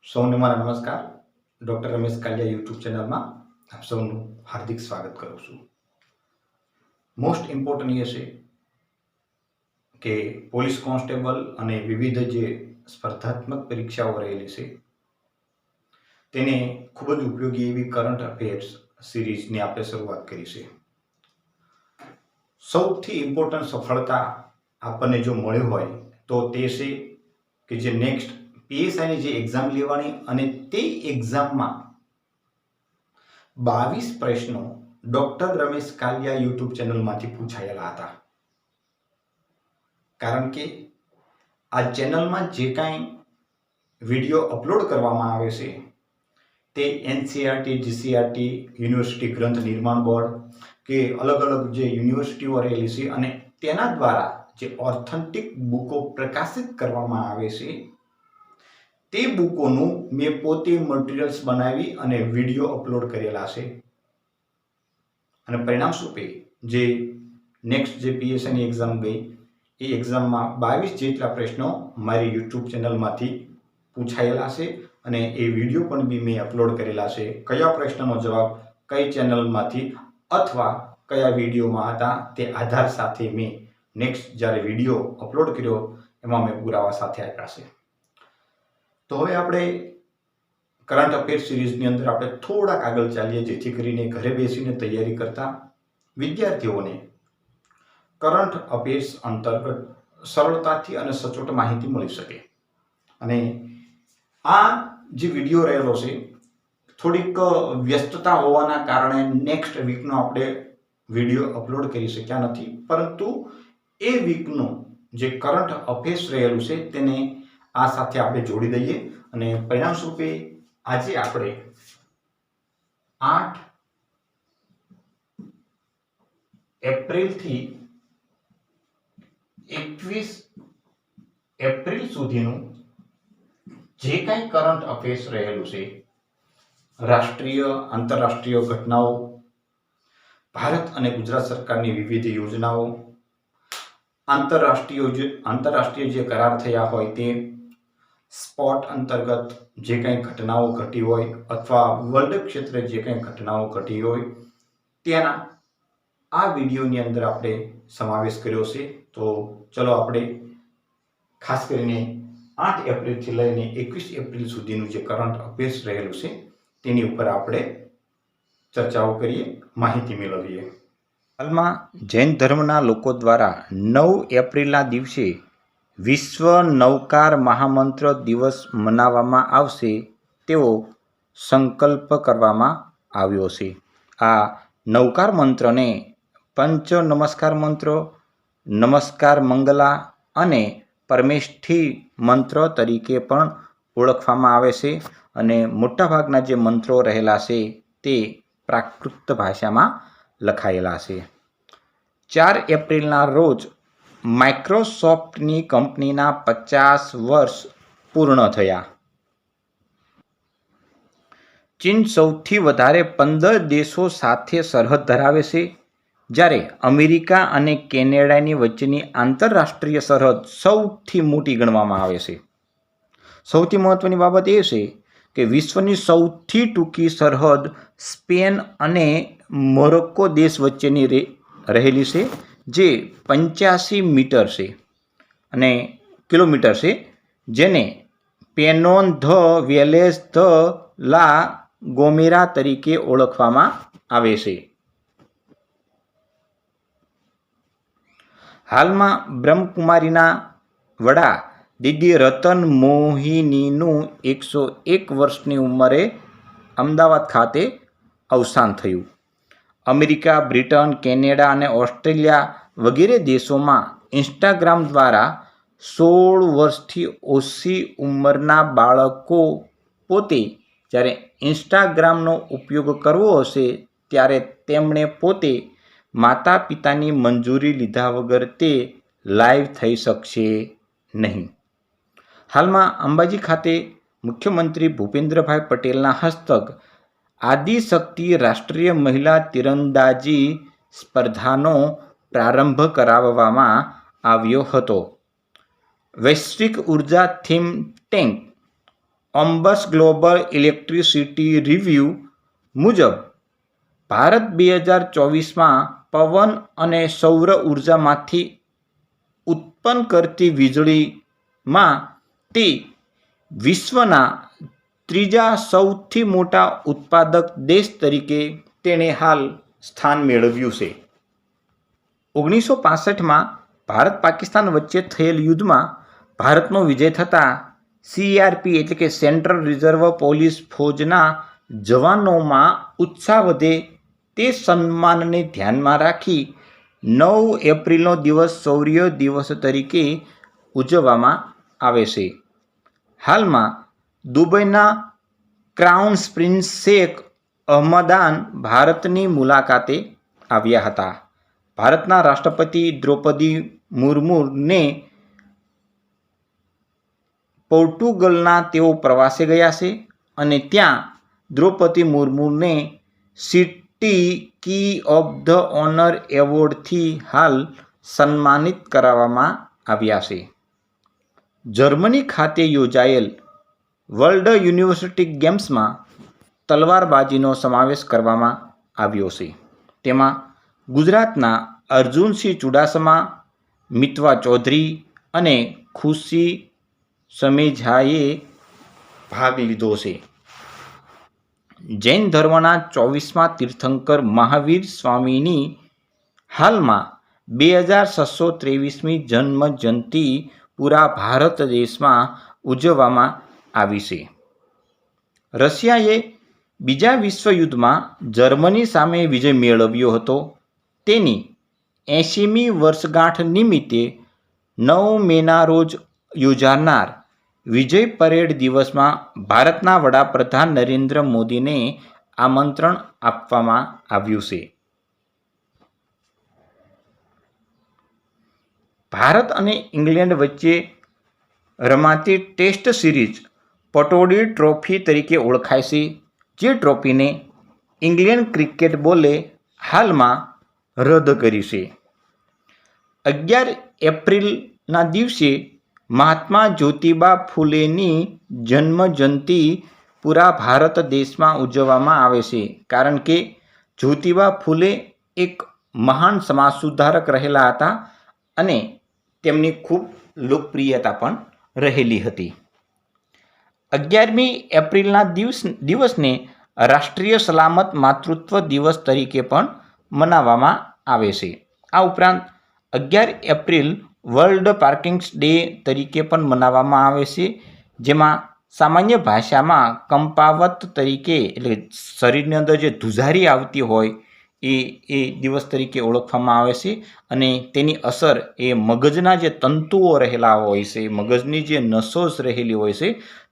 સૌને મારા નમસ્કાર. ડૉક્ટર રમેશ કાલિયા યુટ્યુબ ચેનલમાં આપ સૌનું હાર્દિક સ્વાગત કરું છું. મોસ્ટ ઇમ્પોર્ટન્ટ એ છે કે પોલીસ કોન્સ્ટેબલ અને વિવિધ જે સ્પર્ધાત્મક પરીક્ષાઓ રહેલી છે તેને ખૂબ જ ઉપયોગી એવી કરંટ અફેર્સ સિરીઝની આપણે શરૂઆત કરી છે. સૌથી ઇમ્પોર્ટન્ટ સફળતા આપણને જો મળી હોય તો તે છે કે જે નેક્સ્ટ પીએસઆઈની જે એક્ઝામ લેવાની અને તે એક્ઝામમાં 22 પ્રશ્નો ડૉક્ટર રમેશ કાલિયા યુટ્યુબ ચેનલમાંથી પૂછાયેલા હતા. કારણ કે આ ચેનલમાં જે કાંઈ વિડીયો અપલોડ કરવામાં આવે છે તે એનસીઆરટી, જીસીઆરટી, યુનિવર્સિટી ગ્રંથ નિર્માણ બોર્ડ કે અલગ અલગ જે યુનિવર્સિટીઓ રહેલી છે અને તેના દ્વારા જે ઓથેન્ટિક બુકો પ્રકાશિત કરવામાં આવે છે તે બુકોનું મેં પોતે મટીરિયલ્સ બનાવી અને વિડીયો અપલોડ કરેલા છે. અને પરિણામ સ્વરૂપે જે નેક્સ્ટ જે પીએસઆઈની એક્ઝામ ગઈ એ એક્ઝામમાં 22 જેટલા પ્રશ્નો મારી યુટ્યુબ ચેનલમાંથી પૂછાયેલા છે અને એ વિડીયો પણ બી મેં અપલોડ કરેલા છે. કયા પ્રશ્નનો જવાબ કઈ ચેનલમાંથી અથવા કયા વિડીયોમાં હતા તે આધાર સાથે મેં નેક્સ્ટ જ્યારે વિડીયો અપલોડ કર્યો એમાં મેં પુરાવા સાથે આપ્યા છે. તો હવે આપણે કરંટ અફેર સિરીઝની અંદર આપણે થોડાક આગળ ચાલીએ જેથી કરીને ઘરે બેસીને તૈયારી કરતા વિદ્યાર્થીઓને કરંટ અફેર્સ અંતર્ગત સરળતાથી અને સચોટ માહિતી મળી શકે. અને આ જે વિડીયો રહેલો છે થોડીક વ્યસ્તતા હોવાના કારણે નેક્સ્ટ વીકનો આપણે વિડીયો અપલોડ કરી શક્યા નથી, પરંતુ એ વીકનું જે કરંટ અફેર્સ રહેલું છે તેને આ સાથે આપણે જોડી દઈએ અને પરિણામ સ્વરૂપે આજે આપણે 8 એપ્રિલથી 21 એપ્રિલ સુધીનું જે કાંઈ કરંટ અફેર્સ રહેલું છે, રાષ્ટ્રીય આંતરરાષ્ટ્રીય ઘટનાઓ, ભારત અને ગુજરાત સરકારની વિવિધ યોજનાઓ, આંતરરાષ્ટ્રીય જે કરાર થયા હોય તે, સ્પોર્ટ અંતર્ગત જે કંઈ ઘટનાઓ ઘટી હોય અથવા વર્લ્ડ ક્ષેત્રે જે કંઈ ઘટનાઓ ઘટી હોય તેના આ વિડીયોની અંદર આપણે સમાવેશ કર્યો છે. તો ચલો આપણે ખાસ કરીને 8 એપ્રિલથી લઈને 21 એપ્રિલ સુધીનું જે કરંટ અફેર્સ રહેલું છે તેની ઉપર આપણે ચર્ચાઓ કરીએ, માહિતી મેળવીએ. હાલમાં જૈન ધર્મના લોકો દ્વારા 9 એપ્રિલના દિવસે વિશ્વ નૌકાર મહામંત્ર દિવસ મનાવવામાં આવશે તેવો સંકલ્પ કરવામાં આવ્યો છે. આ નૌકાર મંત્રને પંચ નમસ્કાર મંત્ર, નમસ્કાર મંગલા અને પરમેષ્ઠી મંત્ર તરીકે પણ ઓળખવામાં આવે છે અને મોટાભાગના જે મંત્રો રહેલા છે તે પ્રાકૃત ભાષામાં લખાયેલા છે. 4 એપ્રિલના રોજ માઇક્રોસોફ્ટની કંપનીના 50 વર્ષ પૂર્ણ થયા. ચીન સૌથી વધારે 15 દેશો સાથે સરહદ ધરાવે છે, જ્યારે અમેરિકા અને કેનેડાની વચ્ચેની આંતરરાષ્ટ્રીય સરહદ સૌથી મોટી ગણવામાં આવે છે. સૌથી મહત્વની બાબત એ છે કે વિશ્વની સૌથી ટૂંકી સરહદ સ્પેન અને મોરોક્કો દેશ વચ્ચેની રહેલી છે, જે 85 મીટર છે અને કિલોમીટર છે, જેને પેનોન ધ વેલેસ ધ લા ગોમેરા તરીકે ઓળખવામાં આવે છે. હાલમાં બ્રહ્મકુમારીના વડા દીદી રતન મોહિનીનું 101 વર્ષની ઉંમરે અમદાવાદ ખાતે અવસાન થયું. અમેરિકા, બ્રિટન, કેનેડા અને ઓસ્ટ્રેલિયા વગેરે દેશોમાં ઇન્સ્ટાગ્રામ દ્વારા 16 વર્ષથી ઓછી ઉંમરના બાળકો પોતે જ્યારે ઇન્સ્ટાગ્રામનો ઉપયોગ કરવો હશે ત્યારે તેમણે પોતે માતા પિતાની મંજૂરી લીધા વગર તે લાઈવ થઈ શકશે નહીં. હાલમાં અંબાજી ખાતે મુખ્યમંત્રી ભૂપેન્દ્રભાઈ પટેલના હસ્તક આદિશક્તિ રાષ્ટ્રીય મહિલા તીરંદાજી સ્પર્ધાનો પ્રારંભ કરાવવામાં આવ્યો હતો. વૈશ્વિક ઉર્જા થિંક ટેન્ક ઓમ્બસ ગ્લોબલ ઇલેક્ટ્રિસિટી રિવ્યૂ મુજબ ભારત 2024માં પવન અને સૌર ઉર્જામાંથી ઉત્પન્ન કરતી વીજળીમાં તે વિશ્વના ત્રીજા સૌથી મોટા ઉત્પાદક દેશ તરીકે તેણે હાલ સ્થાન મેળવ્યું છે. 1965માં ભારત પાકિસ્તાન વચ્ચે થયેલ યુદ્ધમાં ભારતનો વિજય થતાં CRP એટલે કે સેન્ટ્રલ રિઝર્વ પોલીસ ફોજના જવાનોમાં ઉત્સાહ વધે તે સન્માનને ધ્યાનમાં રાખી 9 એપ્રિલનો દિવસ શૌર્ય દિવસ તરીકે ઉજવવામાં આવે છે. હાલમાં દુબઈના ક્રાઉન પ્રિન્સ શેખ અહમદાન ભારતની મુલાકાતે આવ્યા હતા. ભારતના રાષ્ટ્રપતિ દ્રૌપદી મુર્મુને પોર્ટુગલના તેઓ પ્રવાસે ગયા છે અને ત્યાં દ્રૌપદી મુર્મુને city key of the honour એવોર્ડથી હાલ સન્માનિત કરવામાં આવ્યા છે. જર્મની ખાતે યોજાયેલ વર્લ્ડ યુનિવર્સિટી ગેમ્સમાં તલવારબાજીનો સમાવેશ કરવામાં આવ્યો છે. તેમાં ગુજરાતના અર્જુનસિંહ ચુડાસમા, મિતવા ચૌધરી અને ખુશી સમેજાએ ભાગ લીધો છે. જૈન ધર્મના 24મા તીર્થંકર મહાવીર સ્વામીની હાલમાં 2623મી જન્મ જયંતિ પૂરા ભારત દેશમાં ઉજવવામાં આવી છે. રશિયાએ બીજા વિશ્વયુદ્ધમાં જર્મની સામે વિજય મેળવ્યો હતો. તેની 80મી વર્ષગાંઠ નિમિત્તે 9 મેના રોજ યોજાનાર વિજય પરેડ દિવસમાં ભારતના વડાપ્રધાન નરેન્દ્ર મોદીને આમંત્રણ આપવામાં આવ્યું છે. ભારત અને ઇંગ્લેન્ડ વચ્ચે રમાતી ટેસ્ટ સિરીઝ પટૌડી ટ્રોફી તરીકે ઓળખાય છે. જે ટ્રોફીને ઇંગ્લેન્ડ ક્રિકેટ બોર્ડે હાલમાં રદ કરી છે. 11 એપ્રિલના દિવસે મહાત્મા જ્યોતિબા ફૂલેની જન્મજયંતિ પૂરા ભારત દેશમાં ઉજવવામાં આવે છે. કારણ કે જ્યોતિબા ફૂલે એક મહાન સમાજ સુધારક રહેલા હતા અને તેમની ખૂબ લોકપ્રિયતા પણ રહેલી હતી. 11મી એપ્રિલના દિવસને રાષ્ટ્રીય સલામત માતૃત્વ દિવસ તરીકે પણ મનાવવામાં આવે છે. આ ઉપરાંત 11 એપ્રિલ વર્લ્ડ પાર્કિંગ્સ ડે તરીકે પણ મનાવવામાં આવે છે. જેમાં સામાન્ય ભાષામાં કંપાવત તરીકે એટલે શરીરની અંદર જે ધુજારી આવતી હોય એ દિવસ તરીકે ઓળખવામાં આવે છે અને તેની અસર એ મગજના જે તંતુઓ રહેલા હોય છે, મગજની જે નસો રહેલી હોય છે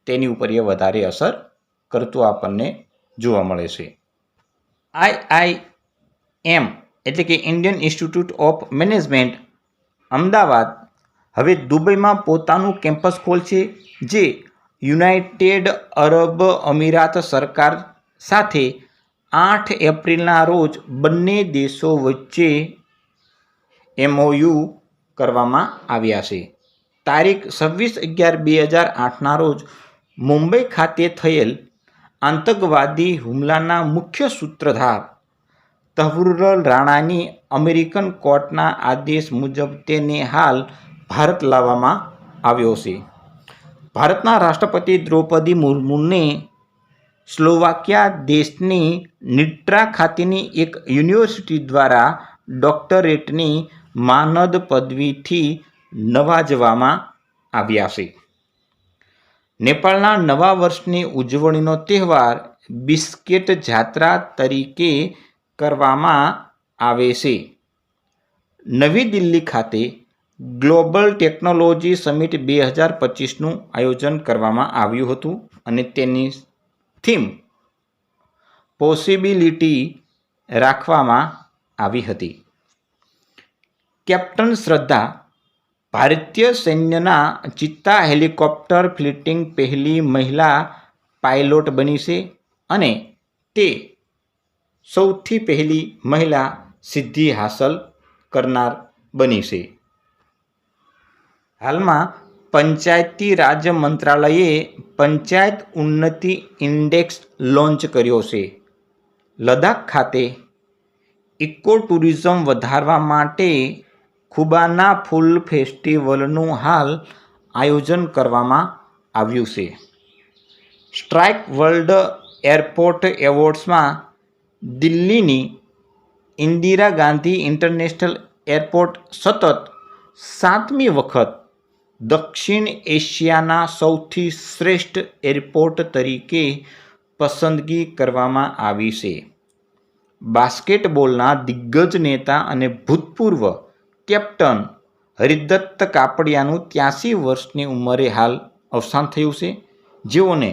તેની ઉપર એ વધારે અસર કરતું આપણને જોવા મળે છે. IIM એટલે કે Indian institute of management Ahmedabad હવે દુબઈમાં પોતાનું કેમ્પસ ખોલશે, જે યુનાઇટેડ અરબ અમીરાત સરકાર સાથે 8 એપ્રિલના રોજ બંને દેશો વચ્ચે MOU કરવામાં આવ્યા છે. તારીખ 26/11/2008ના રોજ મુંબઈ ખાતે થયેલ આતંકવાદી હુમલાના મુખ્ય સૂત્રધાર તહવ્વુર રાણાની અમેરિકન કોર્ટના આદેશ મુજબ તેને હાલ ભારત લાવવામાં આવ્યો છે. ભારતના રાષ્ટ્રપતિ દ્રૌપદી મુર્મુને સ્લોવાકિયા દેશની નિટ્રા ખાતેની એક યુનિવર્સિટી દ્વારા ડોક્ટરેટની માનદ પદવીથી નવાજવામાં આવ્યા છે. નેપાળના નવા વર્ષની ઉજવણીનો તહેવાર બિસ્કેટ જાત્રા તરીકે કરવામાં આવે છે. નવી દિલ્હી ખાતે ગ્લોબલ ટેકનોલોજી સમિટ 2025નું આયોજન કરવામાં આવ્યું હતું અને તેની થીમ પોસિબિલિટી રાખવામાં આવી હતી. કેપ્ટન શ્રદ્ધા ભારતીય સૈન્યના ચિત્તા હેલિકોપ્ટર ફ્લીટની પહેલી મહિલા પાયલોટ બની છે અને તે સૌથી પહેલી મહિલા સિદ્ધિ હાંસલ કરનાર બની છે. હાલમાં પંચાયતી રાજ મંત્રાલયે પંચાયત ઉન્નતિ ઇન્ડેક્સ લોન્ચ કર્યો છે. લદ્દાખ ખાતે ઇકો ટુરિઝમ વધારવા માટે ખુબાના ફૂલ ફેસ્ટિવલનું હાલ આયોજન કરવામાં આવ્યું છે. સ્ટ્રાઇક વર્લ્ડ એરપોર્ટ એવોર્ડ્સમાં દિલ્હીની ઇન્દિરા ગાંધી ઇન્ટરનેશનલ એરપોર્ટ સતત 7મી વખત દક્ષિણ એશિયાના સૌથી શ્રેષ્ઠ એરપોર્ટ તરીકે પસંદગી કરવામાં આવી છે. બાસ્કેટબોલના દિગ્ગજ નેતા અને ભૂતપૂર્વ કેપ્ટન હરિદત્ત કાપડિયાનું 83 વર્ષની ઉંમરે હાલ અવસાન થયું છે, જેઓને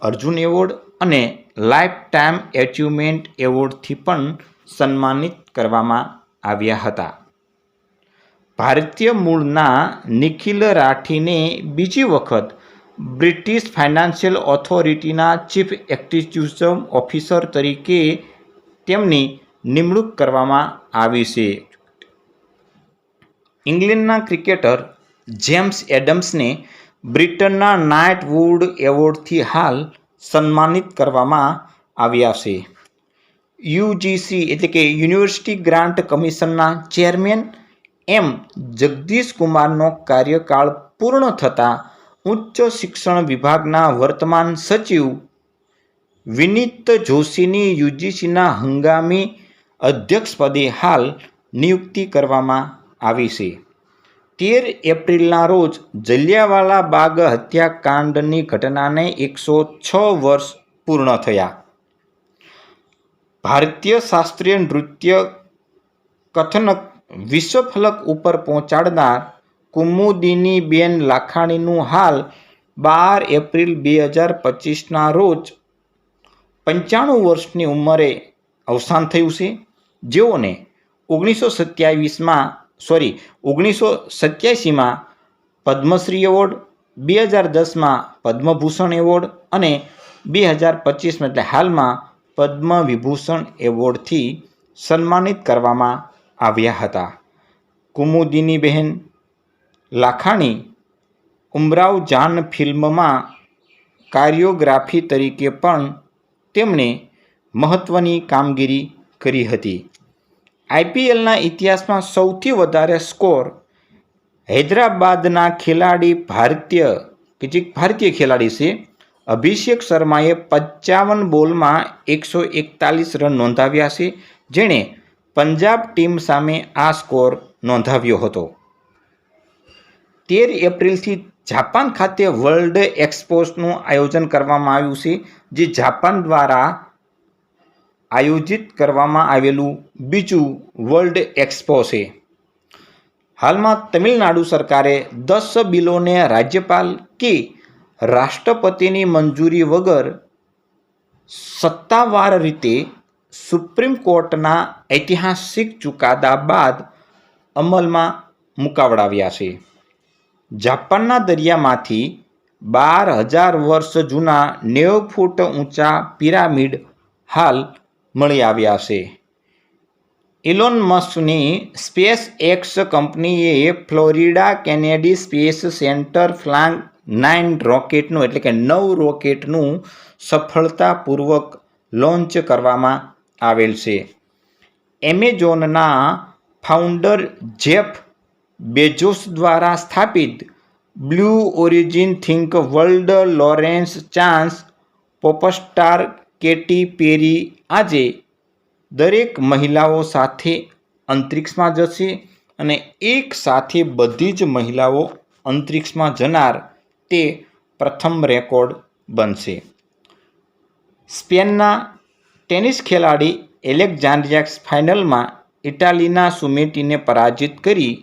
અર્જુન એવોર્ડ અને લાઇફ ટાઈમ એચિવમેન્ટ એવોર્ડથી પણ સન્માનિત કરવામાં આવ્યા હતા. ભારતીય મૂળના નિખિલ રાઠીને બીજી વખત બ્રિટિશ ફાઇનાન્શિયલ ઓથોરિટીના ચીફ એક્ઝિક્યુટિવ ઓફિસર તરીકે તેમની નિમણૂક કરવામાં આવી છે. ઇંગ્લેન્ડના ક્રિકેટર જેમ્સ એડમ્સને બ્રિટનના નાઇટવુડ એવોર્ડથી હાલ સન્માનિત કરવામાં આવ્યા છે. યુજીસી એટલે કે યુનિવર્સિટી ગ્રાન્ટ કમિશનના ચેરમેન એમ જગદીશ કુમારનો કાર્યકાળ પૂર્ણ થતાં ઉચ્ચ શિક્ષણ વિભાગના વર્તમાન સચિવ વિનીત જોશીની યુજીસીના હંગામી અધ્યક્ષપદે હાલ નિયુક્તિ કરવામાં આવી છે. 13 એપ્રિલના રોજ જલિયાવાલા બાગ હત્યાકાંડની ઘટનાને 106 વર્ષ પૂર્ણ થયા. ભારતીય શાસ્ત્રીય નૃત્ય કથનક વિશ્વફલક ઉપર પહોંચાડનાર કુમુદિનીબેન લાખાણીનું હાલ 12 એપ્રિલ 2025ના રોજ 95 વર્ષની ઉંમરે અવસાન થયું છે, જેઓને 1987માં પદ્મશ્રી એવોર્ડ, 2010માં પદ્મભૂષણ એવોર્ડ અને 2025માં એટલે હાલમાં પદ્મવિભૂષણ એવોર્ડથી સન્માનિત કરવામાં આવ્યા હતા. કુમુદિનીબેન લાખાણી ઉમરાવ જાન ફિલ્મમાં કોરિયોગ્રાફી તરીકે પણ તેમણે મહત્ત્વની કામગીરી કરી હતી. આઈપીએલના ઇતિહાસમાં સૌથી વધારે સ્કોર હૈદરાબાદના ખેલાડી ભારતીય ખેલાડી છે અભિષેક શર્માએ 55 બોલમાં 141 રન નોંધાવ્યા છે, જેણે પંજાબ ટીમ સામે આ સ્કોર નોંધાવ્યો હતો. 13 એપ્રિલથી જાપાન ખાતે વર્લ્ડ એક્સપોનું આયોજન કરવામાં આવ્યું છે, જે જાપાન દ્વારા આયોજિત કરવામાં આવેલું બીજું વર્લ્ડ એક્સપો છે. હાલમાં તમિલનાડુ સરકારે 10 બિલોને રાજ્યપાલ કે રાષ્ટ્રપતિની મંજૂરી વગર સત્તાવાર રીતે સુપ્રીમ કોર્ટના ઐતિહાસિક ચુકાદા બાદ અમલમાં મુકાવડાવ્યા છે. જાપાનના દરિયામાંથી 12,000 વર્ષ જૂના 90 ફૂટ ઊંચા પિરામિડ હાલ મળી આવ્યા છે. ઇલોન મસ્કની સ્પેસ એક્સ કંપનીએ ફ્લોરિડા કેનેડી સ્પેસ સેન્ટર ફ્લાંગ 9 રોકેટનું એટલે કે 9 રોકેટનું સફળતાપૂર્વક લોન્ચ કરવામાં આવેલ છે. એમેઝોનના ફાઉન્ડર જેફ બેઝોસ દ્વારા સ્થાપિત બ્લુ ઓરિજિન થિંક વર્લ્ડ Lauren Sanchez popstar Katy Perry આજે દરેક મહિલાઓ સાથે અંતરિક્ષમાં જશે અને એક સાથે બધી જ મહિલાઓ અંતરિક્ષમાં જનાર તે પ્રથમ રેકોર્ડ બનશે. સ્પેનના ટેનિસ ખેલાડી એલેક્ઝાન્ડ્રિયા ફાઇનલમાં ઇટાલીના સુમેટીને પરાજિત કરી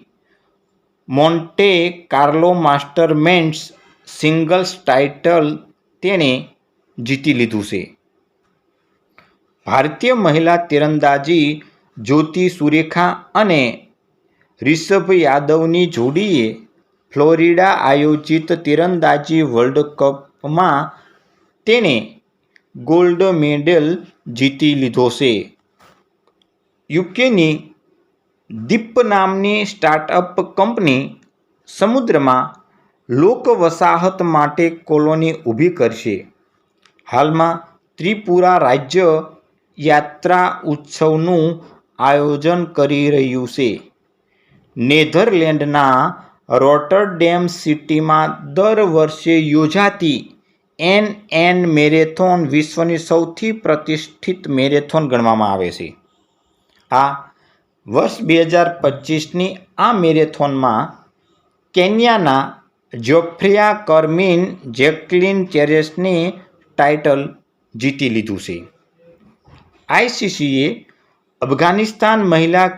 Monte Carlo master men's singles title તેણે જીતી લીધું છે. ભારતીય મહિલા તીરંદાજી જ્યોતિ સુરેખા અને રિષભ યાદવની જોડીએ ફ્લોરિડા આયોજિત તીરંદાજી વર્લ્ડ કપમાં તેણે ગોલ્ડ મેડલ જીતી લીધો છે. યુકેની દીપ નામની સ્ટાર્ટઅપ કંપની સમુદ્રમાં લોક વસાહત માટે કોલોની ઊભી કરશે. હાલમાં ત્રિપુરા રાજ્ય યાત્રા ઉત્સવનું આયોજન કરી રહ્યું છે. નેધરલેન્ડના રોટરડેમ સિટીમાં દર વર્ષે યોજાતી NN મેરેથોન વિશ્વની સૌથી પ્રતિષ્ઠિત મેરેથોન ગણવામાં આવે છે. આ વર્ષ 2025ની આ મેરેથોનમાં કેન્યાના જોફ્રિયા કર્મિન જેક્લિન ચેરેસની ટાઇટલ જીતી લીધું છે. ICCએ અફઘાનિસ્તાન મહિલા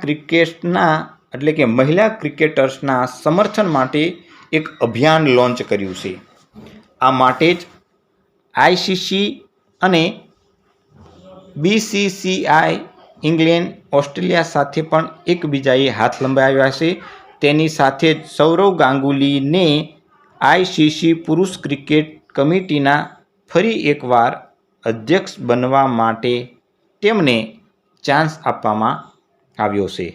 ક્રિકેટર્સના સમર્થન માટે એક અભિયાન લોન્ચ કર્યું છે. આ માટે જ ICC અને BCCI ઇંગ્લેન્ડ, ઓસ્ટ્રેલિયા સાથે પણ એકબીજાએ હાથ લંબાવ્યા છે. તેની સાથે જ સૌરવ ગાંગુલીને ICC પુરુષ ક્રિકેટ કમિટીના ફરી એકવાર અધ્યક્ષ બનવા માટે તેમને ચાન્સ આપવામાં આવ્યો છે.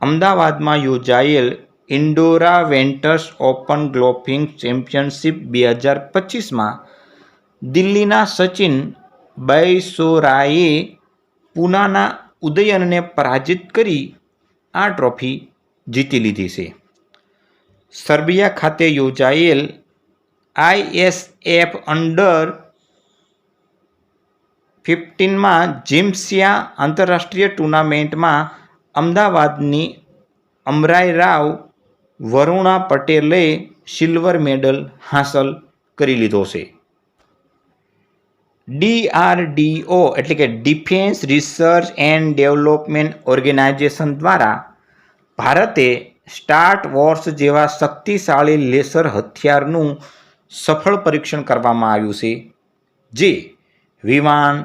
અમદાવાદમાં યોજાયેલ ઇન્ડોરા વેન્ટર્સ ઓપન ગોલ્ફિંગ ચેમ્પિયનશિપ 2025માં દિલ્હીના સચિન બૈસોરાએ પૂનાના ઉદયનને પરાજિત કરી આ ટ્રોફી જીતી લીધી છે. સર્બિયા ખાતે યોજાયેલ ISF અંડર 15માં જીમ્સિયા આંતરરાષ્ટ્રીય ટુર્નામેન્ટમાં અમદાવાદની અમરાઈ રાવ વરુણા પટેલે સિલ્વર મેડલ હાંસલ કરી લીધો છે. DRDO એટલે કે defence research and development organisation દ્વારા ભારતે સ્ટાર વોર્સ જેવા શક્તિશાળી લેસર હથિયારનું સફળ પરીક્ષણ કરવામાં આવ્યું છે, જે વિમાન,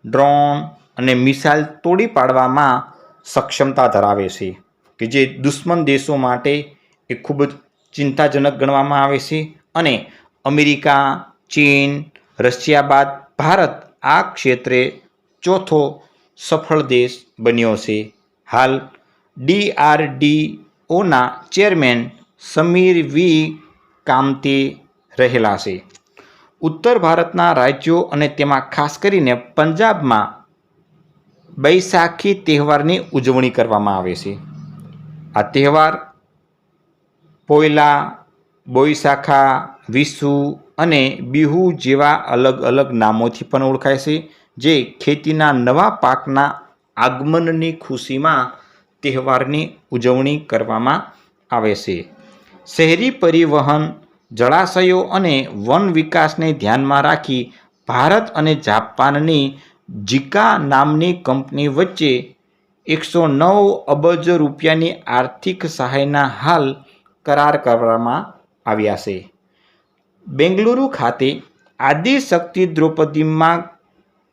ડ્રોન અને મિસાઇલ તોડી પાડવામાં સક્ષમતા ધરાવે છે, કે જે દુશ્મન દેશો માટે એ ખૂબ જ ચિંતાજનક ગણવામાં આવે છે. અને અમેરિકા, ચીન, રશિયા બાદ ભારત આ ક્ષેત્રે ચોથો સફળ દેશ બન્યો છે. હાલ DRDOના ચેરમેન સમીર વી કામતે રહેલા છે. ઉત્તર ભારતના રાજ્યો અને તેમાં ખાસ કરીને પંજાબમાં બૈસાખી તહેવારની ઉજવણી કરવામાં આવે છે. આ તહેવાર પોયલા, બોઈસાખા, વિશુ અને બિહુ જેવા અલગ અલગ નામોથી પણ ઓળખાય છે, જે ખેતીના નવા પાકના આગમનની ખુશીમાં તહેવારની ઉજવણી કરવામાં આવે છે. શહેરી પરિવહન, જળાશયો અને વન વિકાસને ધ્યાનમાં રાખી ભારત અને જાપાનની જીકા નામની કંપની વચ્ચે 109 અબજ રૂપિયાની આર્થિક સહાયના હાલ કરાર કરવામાં આવ્યા છે. બેંગલુરુ ખાતે આદિશક્તિ દ્રૌપદીમાં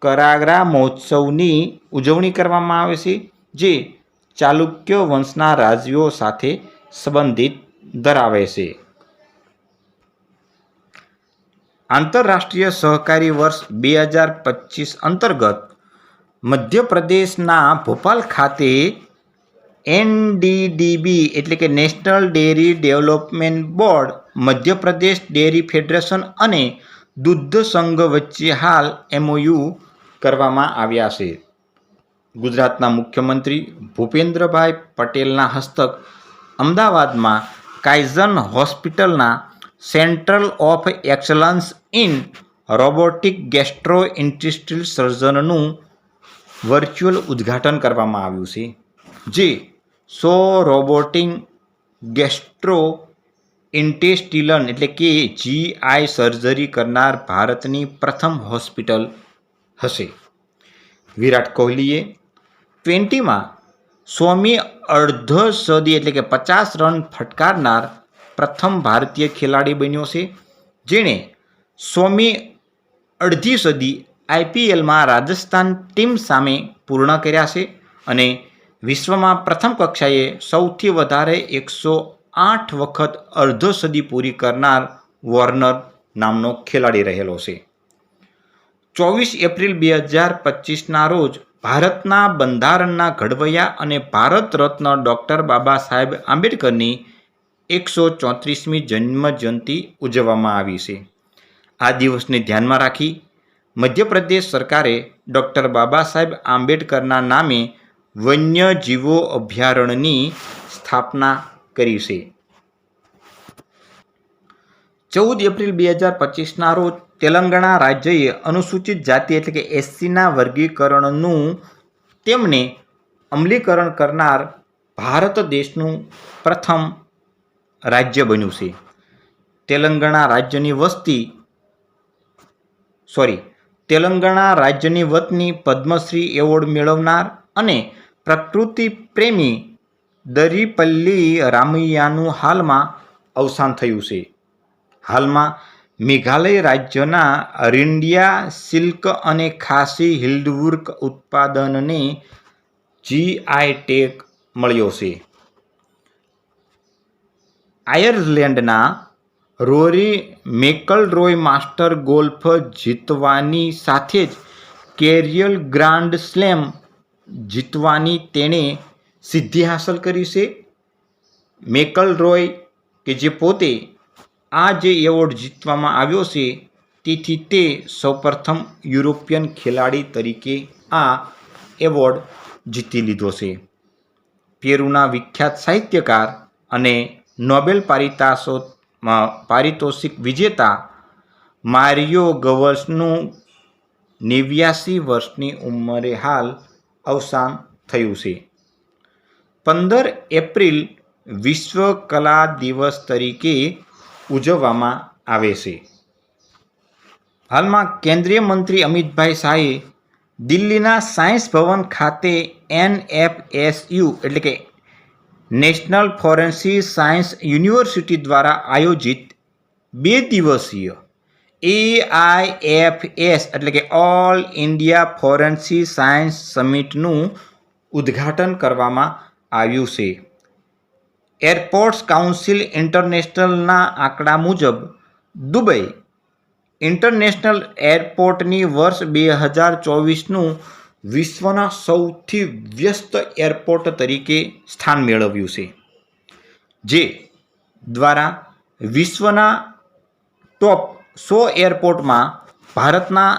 કરાગરા મહોત્સવની ઉજવણી કરવામાં આવે છે, જે ચાલુક્ય વંશના રાજ્યો સાથે સંબંધિત ધરાવે છે. આંતરરાષ્ટ્રીય સહકારી વર્ષ 2025 અંતર્ગત મધ્યપ્રદેશના ભોપાલ ખાતે NDDB એટલે કે national dairy development board, Madhya Pradesh dairy federation અને દૂધ સંઘ વચ્ચે હાલ MOU કરવામાં આવ્યા છે. ગુજરાતના મુખ્યમંત્રી ભૂપેન્દ્રભાઈ પટેલના હસ્તક અમદાવાદમાં કાઇઝન હોસ્પિટલના centre of excellence in robotic gastrointestinal સર્જનનું વર્ચ્યુઅલ ઉદ્ઘાટન કરવામાં આવ્યું છે, જે રોબોટિક ગેસ્ટ્રોઇન્ટેસ્ટિનલ એટલે કે GI સર્જરી કરનાર ભારતની પ્રથમ હોસ્પિટલ હશે. વિરાટ કોહલીએ 20માં 100મી અર્ધસદી એટલે કે 50 રન ફટકારનાર પ્રથમ ભારતીય ખેલાડી બન્યો છે, જેણે 100મી અડધી સદી IPLમાં રાજસ્થાન ટીમ સામે પૂર્ણ કર્યા છે અને વિશ્વમાં પ્રથમ કક્ષાએ સૌથી વધારે 108 વખત અર્ધસદી પૂરી કરનાર વોર્નર નામનો ખેલાડી રહેલો છે. 24 એપ્રિલ 2025ના રોજ ભારતના બંધારણના ઘડવૈયા અને ભારત રત્ન ડૉક્ટર બાબા સાહેબ આંબેડકરની 134મી જન્મજયંતિ ઉજવવામાં આવી છે. આ દિવસને ધ્યાનમાં રાખી મધ્યપ્રદેશ સરકારે ડૉક્ટર બાબા સાહેબ આંબેડકરના નામે વન્યજીવો અભયારણ્યની સ્થાપના કરી છે. 14 એપ્રિલ 2025ના રોજ તેલંગાણા રાજ્યએ અનુસૂચિત જાતિ એટલે કે એસસીના વર્ગીકરણનું તેમને અમલીકરણ કરનાર ભારત દેશનું પ્રથમ રાજ્ય બન્યું છે. તેલંગાણા રાજ્યની વતની પદ્મશ્રી એવોર્ડ મેળવનાર અને પ્રકૃતિ પ્રેમી દરીપલ્લી રામૈયાનું હાલમાં અવસાન થયું છે. હાલમાં મેઘાલય રાજ્યના રીંડિયા સિલ્ક અને ખાસી હિલ્ડવુર્ક ઉત્પાદનને જીઆઈ ટેગ મળ્યો છે. આયર્લેન્ડના રોરી મેકલરોય માસ્ટર ગોલ્ફ જીતવાની સાથે જ કેરિયર ગ્રાન્ડ સ્લેમ જીતવાની તેણે સિદ્ધિ હાંસલ કરી છે. મેકલરોય કે જે પોતે આ જે એવોર્ડ જીતવામાં આવ્યો છે તેથી તે સૌપ્રથમ યુરોપિયન ખેલાડી તરીકે આ એવોર્ડ જીતી લીધો છે. પેરુના વિખ્યાત સાહિત્યકાર અને નોબેલ પારિતોષિક વિજેતા મારિયો ગવર્સનું 89 વર્ષની ઉંમરે હાલ અવસાન થયું છે. 15 એપ્રિલ વિશ્વ કલા દિવસ તરીકે ઉજવવામાં આવે છે. હાલમાં કેન્દ્રીય મંત્રી અમિતભાઈ શાહે દિલ્હીના સાયન્સ ભવન ખાતે NFSU એટલે કે નેશનલ ફોરેન્સિક સાયન્સ યુનિવર્સિટી દ્વારા આયોજિત 2 દિવસીય AIFS એટલે કે ઓલ ઇન્ડિયા ફોરેન્સિક સાયન્સ સમિટનું ઉદ્ઘાટન કરવામાં આવ્યું છે. એરપોર્ટ્સ કાઉન્સિલ ઇન્ટરનેશનલના આંકડા મુજબ દુબઈ ઇન્ટરનેશનલ એરપોર્ટની વર્ષ 2024નું વિશ્વના સૌથી વ્યસ્ત એરપોર્ટ તરીકે સ્થાન મેળવ્યું છે, જે દ્વારા વિશ્વના ટોપ 100 એરપોર્ટમાં ભારતના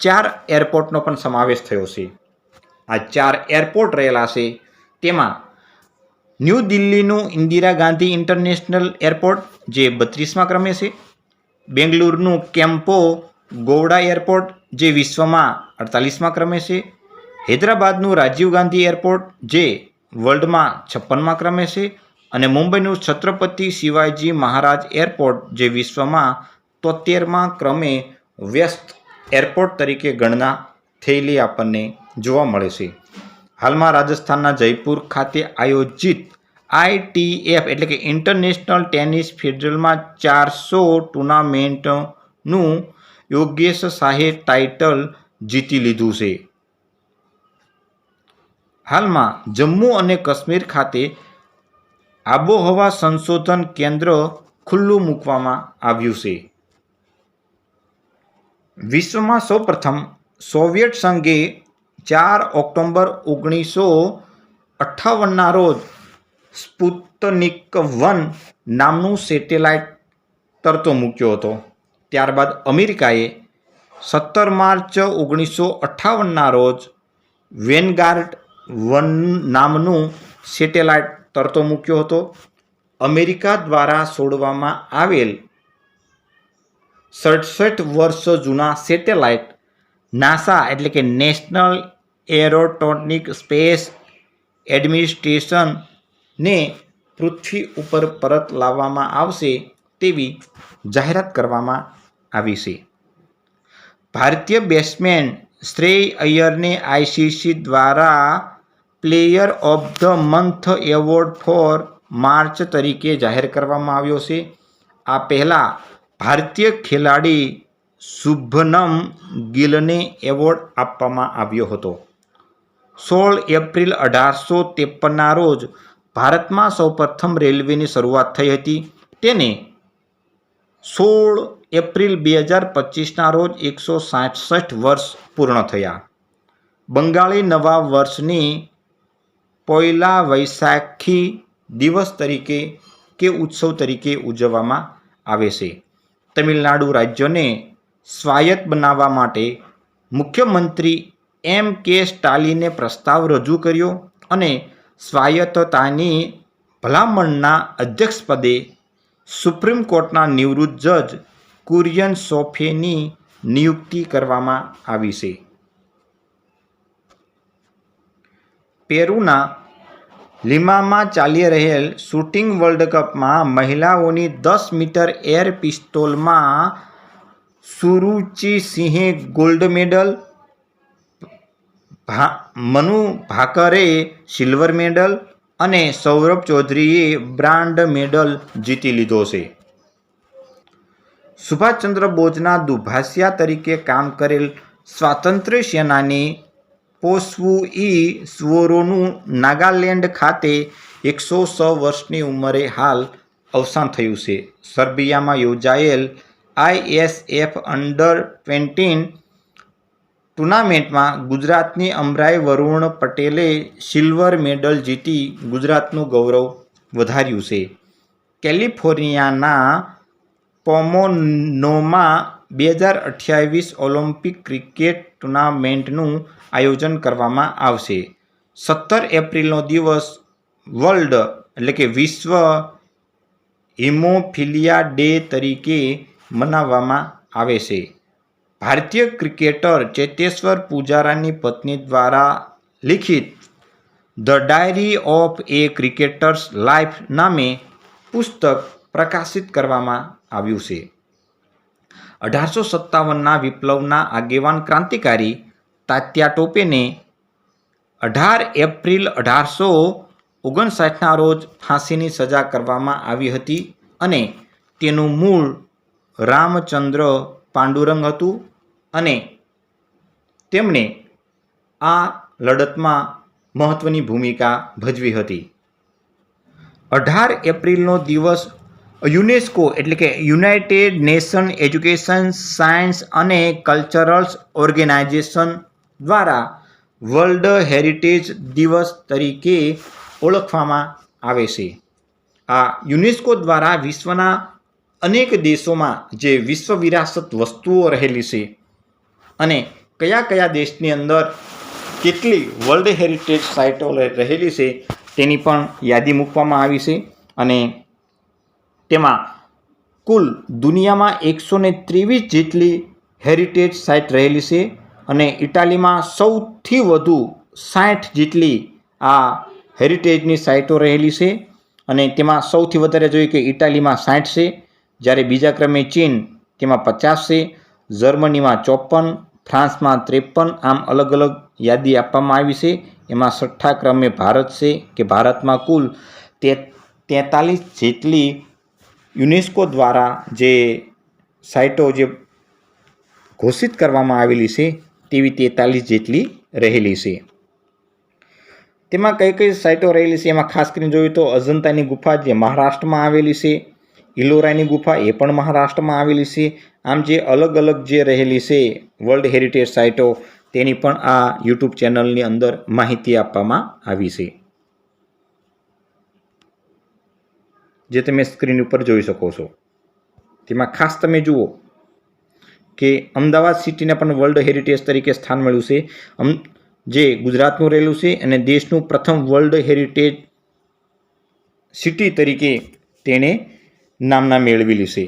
4 એરપોર્ટનો પણ સમાવેશ થયો છે. આ 4 એરપોર્ટ રહેલા છે તેમાં ન્યૂ દિલ્હીનું ઇન્દિરા ગાંધી ઇન્ટરનેશનલ એરપોર્ટ જે 32મા ક્રમે છે, બેંગલુરુનું કેમ્પો ગૌડા એરપોર્ટ જે વિશ્વમાં 48મા ક્રમે છે, હૈદરાબાદનું રાજીવ ગાંધી એરપોર્ટ જે વર્લ્ડમાં 56મા ક્રમે છે અને મુંબઈનું છત્રપતિ શિવાજી મહારાજ એરપોર્ટ જે વિશ્વમાં 73મા ક્રમે વ્યસ્ત એરપોર્ટ તરીકે ગણના થયેલી આપણને જોવા મળે છે. હાલમાં રાજસ્થાનના જયપુર ખાતે આયોજિત ITF એટલે કે ઇન્ટરનેશનલ ટેનિસ ફેડરલમાં 400 ટુર્નામેન્ટનું યોગેશ શાહે ટાઇટલ જીતી લીધું છે. હાલમાં જમ્મુ અને કાશ્મીર ખાતે આબોહવા સંશોધન કેન્દ્ર ખુલ્લું મૂકવામાં આવ્યું છે. વિશ્વમાં સૌપ્રથમ સોવિયત સંઘે 4 ઓક્ટોબર 1958ના રોજ સ્પુતનિક 1 નામનું સેટેલાઇટ તરતો મૂક્યો હતો. ત્યારબાદ અમેરિકાએ 17 માર્ચ 1958ના રોજ વેનગાર્ડ 1 નામનું સેટેલાઇટ તરતો મૂક્યો હતો. અમેરિકા દ્વારા છોડવામાં આવેલ 67 વર્ષ જૂના સેટેલાઇટ નાસા એટલે કે નેશનલ એરોનોટિક સ્પેસ એડમિનિસ્ટ્રેશનને પૃથ્વી ઉપર પરત લાવવામાં આવશે તેવી જાહેરાત કરવામાં આવી છે. ભારતીય બેટ્સમેન શ્રેય અય્યરને ICC દ્વારા player of the month award four March તરીકે જાહેર કરવામાં આવ્યો છે. આ પહેલાં ભારતીય ખેલાડી શુભનમ ગિલને એવોર્ડ આપવામાં આવ્યો હતો. 16 એપ્રિલ 1853ના રોજ ભારતમાં સૌપ્રથમ રેલવેની શરૂઆત થઈ હતી. તેને 16 એપ્રિલ 2025ના રોજ 166 વર્ષ પૂર્ણ થયા. બંગાળી નવા વર્ષની પોયલા વૈશાખી દિવસ તરીકે કે ઉત્સવ તરીકે ઉજવવામાં આવે છે. તમિલનાડુ રાજ્યને સ્વાયત્ત બનાવવા માટે મુખ્યમંત્રી M.K. સ્ટાલિને પ્રસ્તાવ રજૂ કર્યો અને સ્વાયત્તતાની ભલામણના અધ્યક્ષપદે સુપ્રીમ કોર્ટના નિવૃત્ત જજ કુરિયન સોફેની નિયુક્તિ કરવામાં આવી છે. પેરુના લિમામાં ચાલી રહેલ શૂટિંગ વર્લ્ડ કપમાં મહિલાઓની 10 મીટર એર પિસ્તોલમાં સુરુચિ સિંહે ગોલ્ડ મેડલ, મનુ ભાકરે સિલ્વર મેડલ અને સૌરભ ચૌધરીએ બ્રોન્ઝ મેડલ જીતી લીધો છે. સુભાષચંદ્ર બોઝના દુભાષિયા તરીકે કામ કરેલ સ્વાતંત્ર્ય સેનાની પોસ્વુઈ સ્વોરોનું નાગાલેન્ડ ખાતે 106 વર્ષની ઉંમરે હાલ અવસાન થયું છે. સર્બિયામાં યોજાયેલ ISF અંડર-20 ટૂર્નામેન્ટમાં ગુજરાતની અમરાઈ વરુણ પટેલે સિલ્વર મેડલ જીતી ગુજરાતનું ગૌરવ વધાર્યું છે. કેલિફોર્નિયાના પોમોનોમાં 2028 ઓલિમ્પિક ક્રિકેટ ટૂર્નામેન્ટનું આયોજન કરવામાં આવશે. 17 એપ્રિલનો દિવસ વર્લ્ડ વિશ્વ હિમોફિલિયા ડે તરીકે મનાવવામાં આવે છે. ભારતીય ક્રિકેટર ચેતેશ્વર પૂજારાની પત્ની દ્વારા લિખિત the diary of A cricketers life નામે પુસ્તક પ્રકાશિત કરવામાં આવ્યું છે. 1857ના વિપ્લવના આગેવાન ક્રાંતિકારી તાત્યા ટોપેને 18 એપ્રિલ 1859ના રોજ ફાંસીની સજા કરવામાં આવી હતી અને તેનું મૂળ રામચંદ્ર પાંડુરંગ હતું અને તેમણે આ લડતમાં મહત્વની ભૂમિકા ભજવી હતી. 18 એપ્રિલનો દિવસ UNESCO United nation education, science અને કલ્ચરલ ઓર્ગેનાઇઝેશન દ્વારા વર્લ્ડ હેરિટેજ દિવસ તરીકે ઓળખવામાં આવે છે. આ યુનેસ્કો દ્વારા વિશ્વના અનેક દેશોમાં જે વિશ્વ વિરાસત વસ્તુઓ રહેલી છે અને કયા કયા દેશની અંદર કેટલી વર્લ્ડ હેરિટેજ સાઇટો રહેલી છે તેની પણ યાદી મૂકવામાં આવી છે અને તેમાં કુલ દુનિયામાં 123 જેટલી હેરિટેજ સાઇટ રહેલી છે અને ઇટાલીમાં સૌથી વધુ 60 જેટલી આ હેરિટેજની સાઇટો રહેલી છે અને તેમાં સૌથી વધારે જોઈએ કે ઇટાલીમાં 60 છે, જ્યારે બીજા ક્રમે ચીન તેમાં 50 છે, જર્મનીમાં 54, ફ્રાન્સમાં 53, આમ અલગ અલગ યાદી આપવામાં આવી છે. એમાં 6થા ક્રમે ભારત છે કે ભારતમાં કુલ 43 જેટલી યુનેસ્કો દ્વારા જે સાઇટો જે ઘોષિત કરવામાં આવેલી છે તેવી 43 જેટલી રહેલી છે. તેમાં કઈ કઈ સાઇટો રહેલી છે એમાં ખાસ કરીને જોઈએ તો અજંતાની ગુફા જે મહારાષ્ટ્રમાં આવેલી છે, ઇલોરાની ગુફા એ પણ મહારાષ્ટ્રમાં આવેલી છે. આમ જે અલગ અલગ જે રહેલી છે વર્લ્ડ હેરિટેજ સાઇટો તેની પણ આ યુટ્યુબ ચેનલની અંદર માહિતી આપવામાં આવી છે, જે તમે સ્ક્રીન ઉપર જોઈ શકો છો. તેમાં ખાસ તમે જુઓ કે અમદાવાદ સિટીને પણ વર્લ્ડ હેરિટેજ તરીકે સ્થાન મળ્યું છે, જે ગુજરાતનું રહેલું છે અને દેશનું પ્રથમ વર્લ્ડ હેરિટેજ સિટી તરીકે તેણે નામના મેળવેલી છે.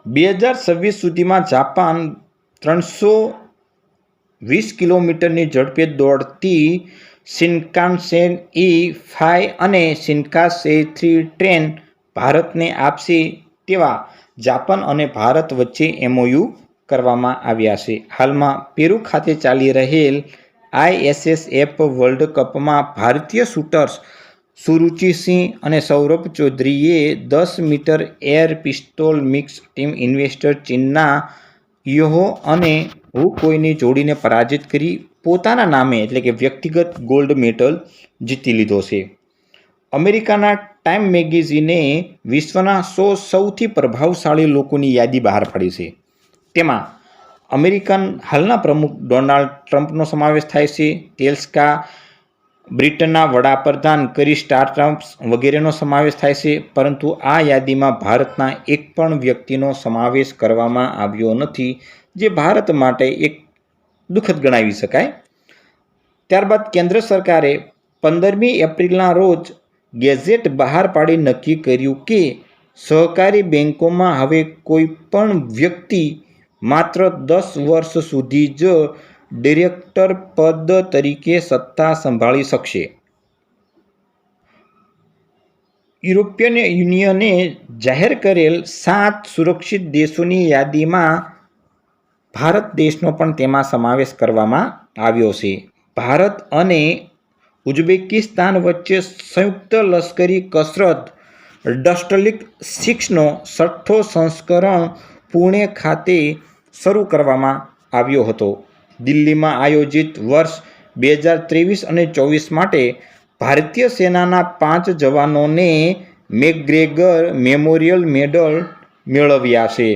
(2026) સુધીમાં જાપાન 320 કિલોમીટરની ઝડપે દોડતી શિન્કાન્સેન E5 અને શિન્કાન્સેન 3 ટ્રેન ભારતને આપશે તેવા જાપાન અને ભારત વચ્ચે MOU કરવામાં આવ્યા છે. હાલમાં પેરુ ખાતે ચાલી રહેલ ISSF વર્લ્ડ કપમાં ભારતીય શૂટર્સ સુરુચિ સિંહ અને સૌરભ ચૌધરીએ 10 metre air pistol mix team ઇવેન્ટમાં ચીનના યહો અને હુકોઈની જોડીને પરાજિત કરી પોતાના નામે વ્યક્તિગત ગોલ્ડ મેડલ જીતી લીધો છે. અમેરિકાના ટાઈમ મેગેઝિને વિશ્વના 100 સૌથી પ્રભાવશાળી લોકોની યાદી બહાર પાડી છે. તેમાં અમેરિકન હાલના પ્રમુખ ડોનાલ્ડ ટ્રમ્પનો સમાવેશ થાય છે. તેલ્સ્કા બ્રિટનના વડાપ્રધાન કરી સ્ટારમર્સ વગેરેનો સમાવેશ થાય છે. પરંતુ આ યાદીમાં ભારતના એક પણ વ્યક્તિનો સમાવેશ કરવામાં આવ્યો નથી, જે ભારત માટે એક દુઃખદ ગણાવી શકાય. ત્યારબાદ કેન્દ્ર સરકારે 15મી એપ્રિલના રોજ ગેઝેટ બહાર પાડી નક્કી કર્યું કે સહકારી બેંકોમાં હવે કોઈ પણ વ્યક્તિ માત્ર 10 વર્ષ સુધી જ ડિરેક્ટર પદ તરીકે સત્તા સંભાળી શકશે. યુરોપિયન યુનિયને જાહેર કરેલ 7 સુરક્ષિત દેશોની યાદીમાં ભારત દેશનો પણ તેમાં સમાવેશ કરવામાં આવ્યો છે. ભારત અને ઉઝબેકિસ્તાન વચ્ચે સંયુક્ત લશ્કરી કસરત ડસ્ટલિક 6નો 6થો સંસ્કરણ પુણે ખાતે શરૂ કરવામાં આવ્યો હતો. દિલ્હીમાં આયોજિત વર્ષ 2023 અને 24 માટે ભારતીય સેનાના 5 જવાનોને મેકગ્રેગર મેમોરિયલ મેડલ મેળવ્યા છે.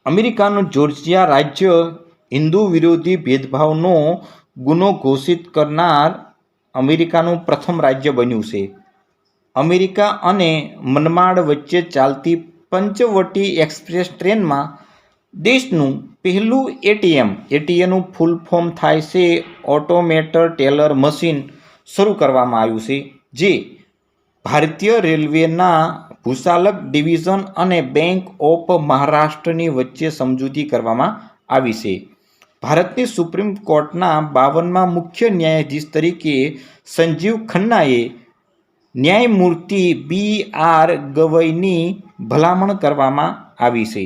અમેરિકાનું જોર્જિયા રાજ્ય હિન્દુ વિરોધી ભેદભાવનો ગુનો ઘોષિત કરનાર અમેરિકાનું પ્રથમ રાજ્ય બન્યું છે. અમેરિકા અને મનમાડ વચ્ચે ચાલતી પંચવટી એક્સપ્રેસ ટ્રેનમાં દેશનું પહેલું એટીએનું ફૂલ ફોર્મ થાય છે ઓટોમેટર ટેલર મશીન શરૂ કરવામાં આવ્યું છે, જે ભારતીય રેલવેના ભૂસાલક ડિવિઝન અને બેંક ઓફ મહારાષ્ટ્રની વચ્ચે સમજૂતી કરવામાં આવી છે. ભારતની સુપ્રીમ કોર્ટના 52મા મુખ્ય ન્યાયાધીશ તરીકે સંજીવ ખન્નાએ ન્યાયમૂર્તિ BR ગવઈની ભલામણ કરવામાં આવી છે.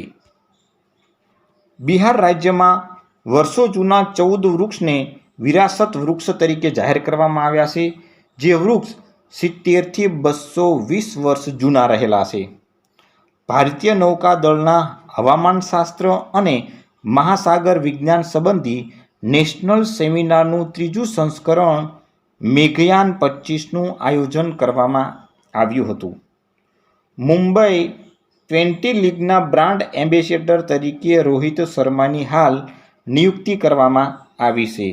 બિહાર રાજ્યમાં વર્ષો જૂના 14 વૃક્ષને વિરાસત વૃક્ષ તરીકે જાહેર કરવામાં આવ્યા છે, જે વૃક્ષ 70 થી 220 વર્ષ જૂના રહેલા છે. ભારતીય નૌકાદળના હવામાનશાસ્ત્ર અને મહાસાગર વિજ્ઞાન સંબંધી નેશનલ સેમિનારનું 3જું સંસ્કરણ મેઘયાન 25નું આયોજન કરવામાં આવ્યું હતું. મુંબઈ 20 લીગના બ્રાન્ડ એમ્બેસેડર તરીકે રોહિત શર્માની હાલ નિયુક્તિ કરવામાં આવી છે.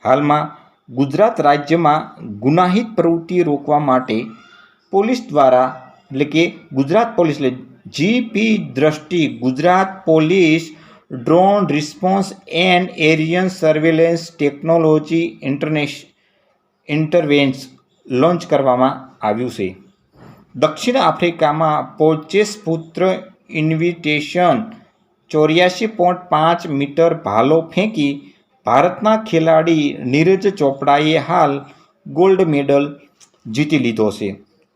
હાલમાં ગુજરાત રાજ્યમાં ગુનાહિત પ્રવૃત્તિ રોકવા માટે પોલીસ દ્વારા Gujarat police GP Drishti Gujarat police drone response and aerial surveillance technology interventions launch કરવામાં આવ્યું છે. દક્ષિણ આફ્રિકામાં પોચેસપુત્ર ઇન્વિટેશન 84.5 મીટર ભાલો ફેંકી ભારતના ખેલાડી નીરજ ચોપડાએ હાલ ગોલ્ડ મેડલ જીતી લીધો છે.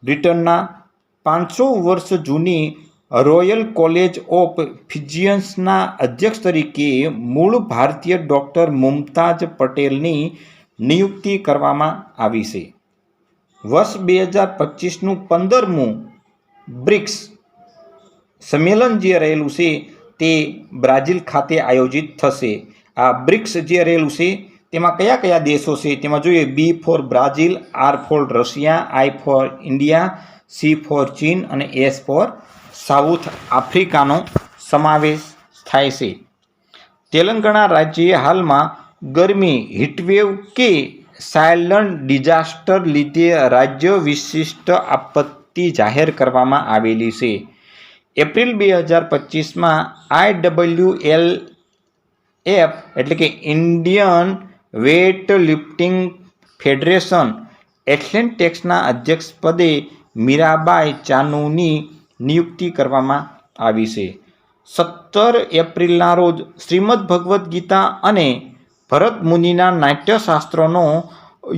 બ્રિટનના 500 વર્ષ જૂની રોયલ કોલેજ ઓફ ફિઝિશિયન્સના અધ્યક્ષ તરીકે મૂળ ભારતીય ડૉક્ટર મુમતાઝ પટેલની નિયુક્તિ કરવામાં આવી છે. વર્ષ 2025નું 15મું બ્રિક્સ સંમેલન જે રહેલું છે તે બ્રાઝિલ ખાતે આયોજિત થશે. આ બ્રિક્સ જે રહેલું છે તેમાં કયા કયા દેશો છે તેમાં જોઈએ B for Brazil, R for Russia, I for India, C for ચીન અને S ફોર સાઉથ આફ્રિકાનો સમાવેશ થાય છે. તેલંગાણા રાજ્યએ હાલમાં ગરમી, હીટવેવ કે સાયલન્ટ ડિઝાસ્ટર લીધે રાજ્ય વિશિષ્ટ આપત્તિ જાહેર કરવામાં આવેલી છે. એપ્રિલ 2025માં IWLF એટલે કે ઇન્ડિયન વેઇટ લિફ્ટિંગ ફેડરેશન એથ્લેટિક્સના અધ્યક્ષ પદે મીરાબાઈ ચાનુની નિયુક્તિ કરવામાં આવી છે. 17 એપ્રિલના રોજ શ્રીમદ ભગવદ્ ગીતા અને ભરત મુનિના નાટ્યશાસ્ત્રોનો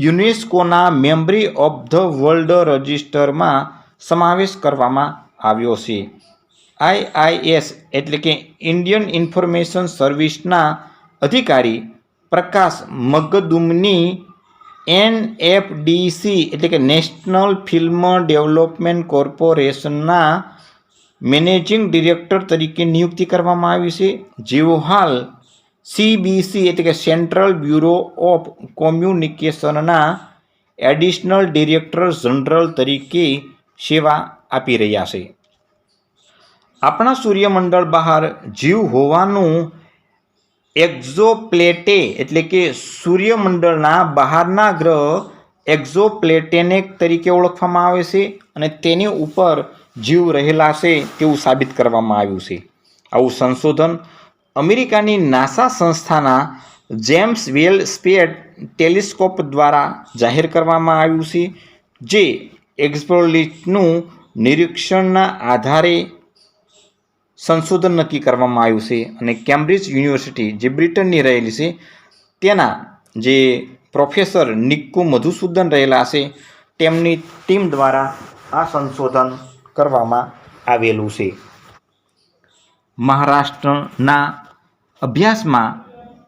યુનેસ્કોના મેમરી ઓફ ધ વર્લ્ડ રજિસ્ટરમાં સમાવેશ કરવામાં આવ્યો છે. IIS એટલે કે ઇન્ડિયન ઇન્ફોર્મેશન સર્વિસના અધિકારી પ્રકાશ મગદુમની NFDC એટલે કે નેશનલ ફિલ્મ ડેવલપમેન્ટ કોર્પોરેશનના મેનેજિંગ ડિરેક્ટર તરીકે નિયુક્તિ કરવામાં આવી છે, જેઓ હાલ CBC એટલે કે સેન્ટ્રલ બ્યુરો ઓફ કોમ્યુનિકેશનના એડિશનલ ડિરેક્ટર જનરલ તરીકે સેવા આપી રહ્યા છે. આપણા સૂર્યમંડળ બહાર જીવ હોવાનું એક્ઝોપ્લેટે એટલે કે સૂર્યમંડળના બહારના ગ્રહ એક્ઝોપ્લેટેનેક તરીકે ઓળખવામાં આવે છે અને તેની ઉપર જીવ રહેલા છે તેવું સાબિત કરવામાં આવ્યું છે. આવું સંશોધન અમેરિકાની નાસા સંસ્થાના જેમ્સ વેલ સ્પેસ ટેલિસ્કોપ દ્વારા જાહેર કરવામાં આવ્યું છે, જે એક્ઝોપ્લેનેટનું નિરીક્ષણના આધારે સંશોધન નક્કી કરવામાં આવ્યું છે અને કેમ્બ્રિજ યુનિવર્સિટી જે બ્રિટનની રહેલી છે તેના જે પ્રોફેસર નિક્કુ મધુસૂદન રહેલા છે તેમની ટીમ દ્વારા આ સંશોધન કરવામાં આવેલું છે. મહારાષ્ટ્રના અભ્યાસમાં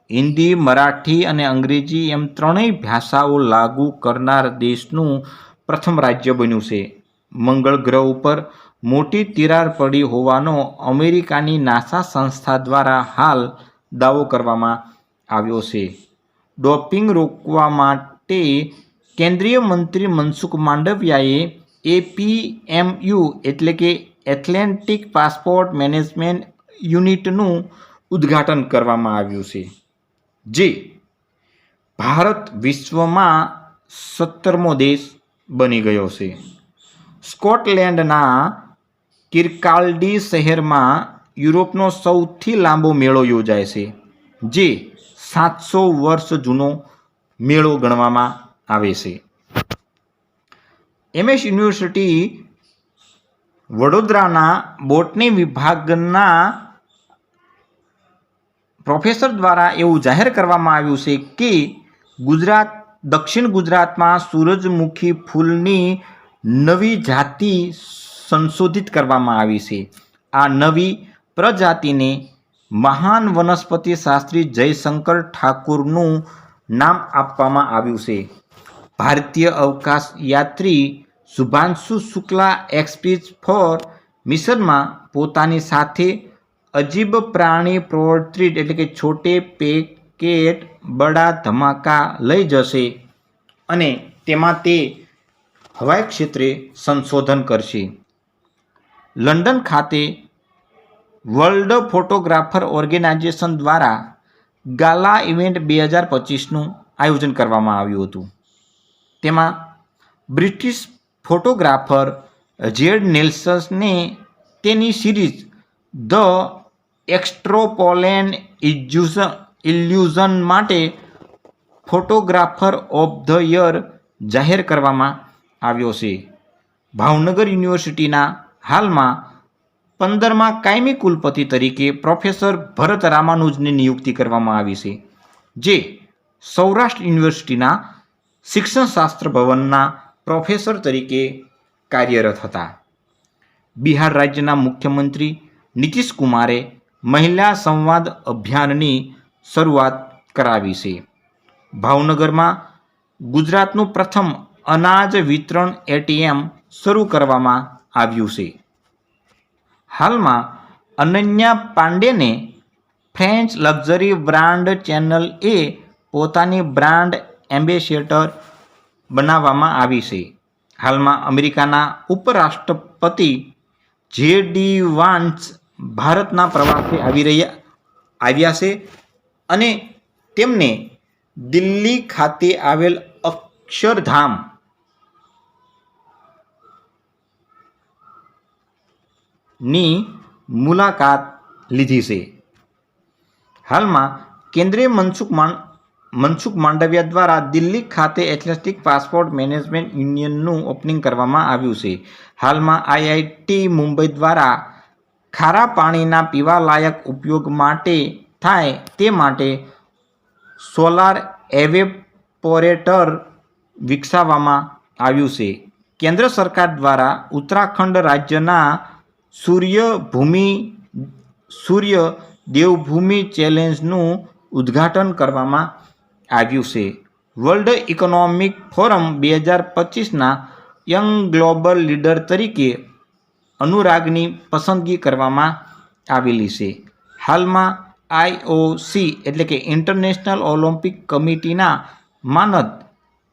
હિન્દી, મરાઠી અને અંગ્રેજી એમ ત્રણેય ભાષાઓ લાગુ કરનાર દેશનું પ્રથમ રાજ્ય બન્યું છે. મંગળ ગ્રહ ઉપર મોટી તિરાડ પડી હોવાનો અમેરિકાની નાસા સંસ્થા દ્વારા હાલ દાવો કરવામાં આવ્યો છે. ડોપિંગ રોકવા માટે કેન્દ્રીય મંત્રી મનસુખ માંડવિયાએ APMU એટલે કે એથ્લેટિક પાસપોર્ટ મેનેજમેન્ટ યુનિટનું ઉદ્ઘાટન કરવામાં આવ્યું છે, જે ભારત વિશ્વમાં 17મો દેશ બની ગયો છે. સ્કોટલેન્ડના કિર્કાલ્ડી શહેરમાં યુરોપનો સૌથી લાંબો મેળો યોજાય છે, જે 700 વર્ષ જૂનો મેળો ગણવામાં આવે છે. MS યુનિવર્સિટી વડોદરાના બોટની વિભાગના પ્રોફેસર દ્વારા એવું જાહેર કરવામાં આવ્યું છે કે દક્ષિણ ગુજરાતમાં સૂરજમુખી ફૂલની નવી જાતિ સંશોધિત કરવામાં આવી છે. આ નવી પ્રજાતિને મહાન વનસ્પતિ શાસ્ત્રી જયશંકર ઠાકુરનું નામ આપવામાં આવ્યું છે. ભારતીય અવકાશ યાત્રી શુભાંશુ શુક્લા એક્સપ્રેસ-4 મિશનમાં પોતાની સાથે અજીબ પ્રાણી પોર્ટ્રેટ એટલે કે છોટે પેકેટ બડા ધમાકા લઈ જશે અને તેમાં તે હવાઈ ક્ષેત્રે સંશોધન કરશે. લંડન ખાતે વર્લ્ડ ફોટોગ્રાફર ઓર્ગેનાઇઝેશન દ્વારા ગાલા ઇવેન્ટ 2025નું આયોજન કરવામાં આવ્યું હતું. તેમાં બ્રિટિશ ફોટોગ્રાફર જેડ નેલ્સને તેની સિરીઝ ધ એક્સ્ટ્રોપોલેન ઇલ્યુઝન માટે ફોટોગ્રાફર ઓફ ધ યર જાહેર કરવામાં આવ્યો છે. ભાવનગર યુનિવર્સિટીના હાલમાં 15મા કાયમી કુલપતિ તરીકે પ્રોફેસર ભરત રામાનુજની નિયુક્તિ કરવામાં આવી છે, જે સૌરાષ્ટ્ર યુનિવર્સિટીના શિક્ષણશાસ્ત્ર ભવનના પ્રોફેસર તરીકે કાર્યરત હતા. બિહાર રાજ્યના મુખ્યમંત્રી નીતિશ કુમારે મહિલા સંવાદ અભિયાનની શરૂઆત કરાવી છે. ભાવનગરમાં ગુજરાતનું પ્રથમ અનાજ વિતરણ ATM શરૂ કરવામાં આવ્યું છે. હાલમાં અનન્યા પાંડેને ફ્રેન્ચ લક્ઝરી બ્રાન્ડ ચેનલ એ પોતાની બ્રાન્ડ એમ્બેસેડર બનાવવામાં આવી છે. હાલમાં અમેરિકાના ઉપરાષ્ટ્રપતિ JD વાન્સ ભારતના પ્રવાસે આવ્યા છે અને તેમને દિલ્હી ખાતે આવેલ અક્ષરધામ ની મુલાકાત લીધી છે. હાલમાં કેન્દ્રીય મનસુખ માંડવિયા દ્વારા દિલ્હી ખાતે એથ્લેટિક પાસપોર્ટ મેનેજમેન્ટ યુનિયનનું ઓપનિંગ કરવામાં આવ્યું છે. હાલમાં IIT મુંબઈ દ્વારા ખારા પાણીના પીવાલાયક ઉપયોગ માટે થાય તે માટે સોલાર એવેપોરેટર વિકસાવવામાં આવ્યું છે. કેન્દ્ર સરકાર દ્વારા ઉત્તરાખંડ રાજ્યના સૂર્ય દેવભૂમિ ચેલેન્જનું ઉદ્ઘાટન કરવામાં આવ્યું છે. વર્લ્ડ ઇકોનોમિક ફોરમ 2025ના યંગ ગ્લોબલ લીડર તરીકે અનુરાગની પસંદગી કરવામાં આવેલી છે. હાલમાં IOC એટલે કે ઇન્ટરનેશનલ ઓલિમ્પિક કમિટીના માનદ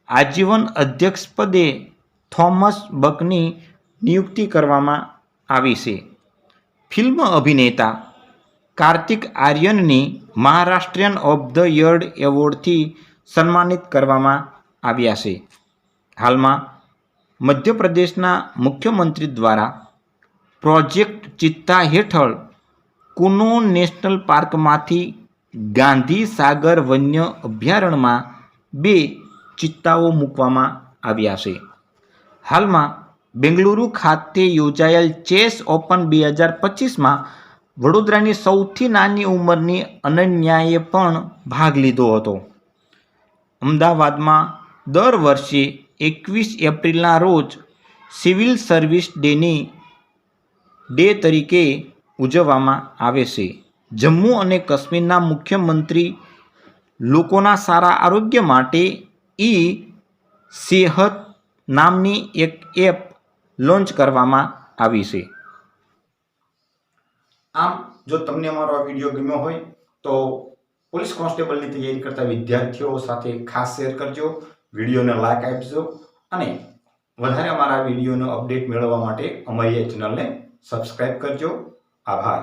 આજીવન અધ્યક્ષ પદે થોમસ બકની નિયુક્તિ કરવામાં આવી છે. ફિલ્મ અભિનેતા કાર્તિક આર્યનની મહારાષ્ટ્રીયન ઓફ ધ યર એવોર્ડથી સન્માનિત કરવામાં આવ્યા છે. હાલમાં મધ્યપ્રદેશના મુખ્યમંત્રી દ્વારા પ્રોજેક્ટ ચિત્તા હેઠળ કુનો નેશનલ પાર્કમાંથી ગાંધી સાગર વન્ય અભયારણ્યમાં 2 ચિત્તાઓ મૂકવામાં આવ્યા છે. હાલમાં બેંગલુરુ ખાતે યોજાયેલ ચેસ ઓપન 2025માં વડોદરાની સૌથી નાની ઉંમરની અનન્યાએ પણ ભાગ લીધો હતો. અમદાવાદમાં દર વર્ષે 21 એપ્રિલના રોજ સિવિલ સર્વિસ ડે તરીકે ઉજવવામાં આવે છે. જમ્મુ અને કાશ્મીરના મુખ્યમંત્રી લોકોના સારા આરોગ્ય માટે સેહત નામની એક એપ લોન્ચ કરવામાં આવી છે. આમ જો તમને અમારો આ વિડીયો ગમ્યો હોય તો પોલીસ કોન્સ્ટેબલની તૈયારી કરતા વિદ્યાર્થીઓ સાથે ખાસ શેર કરજો, વિડીયોને લાઈક આપજો અને વધારે અમારા વિડીયોનો અપડેટ મેળવવા માટે અમારી ચેનલને સબસ્ક્રાઇબ કરજો. આભાર.